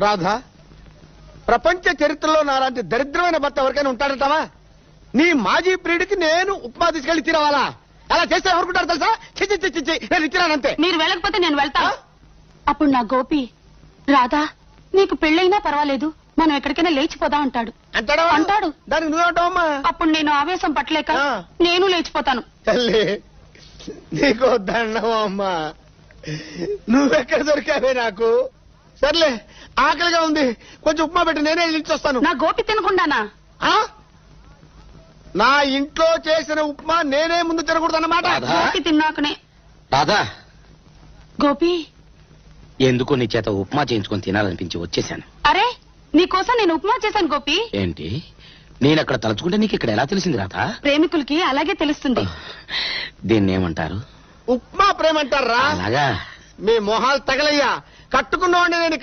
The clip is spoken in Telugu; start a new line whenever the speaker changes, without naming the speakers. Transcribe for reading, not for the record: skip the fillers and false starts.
రాధా, ప్రపంచ చరిత్రలో నాలాంటి దరిద్రమైన భర్త ఎవరికైనా ఉంటాడంటావా? నీ మాజీ ప్రియుడికి నేను ఉప్మా తీసుకెళ్లి తినవాలా? అలా చేస్తే ఎవరుకుంటారు తెలుసా? చిచ్చి చిచ్చి చిచ్చి, నేను ఇచ్చినానంతే.
మీరు వెళ్ళకపోతే నేను వెళ్తా. అప్పుడు నా గోపి, రాధా నీకు పెళ్ళైనా పర్వాలేదు, మనం ఎక్కడికైనా లేచిపోదాం అంటాడు. అంటాడు.
దానికి నువ్వేమంటావమ్మా?
అప్పుడు నేను ఆవేశం పట్టలేక నేను లేచిపోతాను.
తల్లి, నీకు దండం అమ్మా. నువ్వెక్కడ దొరికావే నాకు? సర్లే, ఆకలిగా ఉంది, కొంచెం ఉప్మా పెట్టి నేనే ఇచ్చొస్తాను.
నా గోపి తినకుండానా?
నా ఇంట్లో చేసిన ఉప్మా నేనే ముందు తినకూడదు అన్నమాట.
గోపి తిన్నాకనే.
రాధా,
గోపి
ఎందుకు నీ చేత ఉప్మా చేయించుకొని తినాలనిపించి వచ్చేసాను.
అరే, నీకోసం నేను ఉప్మా చేశాను గోపి.
ఏంటి, నేను అక్కడ తలుచుకుంటే నీకు ఇక్కడ ఎలా తెలిసింది రాధా?
ప్రేమికులకి అలాగే తెలుస్తుంది.
దీన్ని ఏమంటారు?
ఉప్మా ప్రేమ అంటారా?
అలాగా?
మీ మొహాలు తగలయ్యా, కట్టుకున్నవాడిని నేను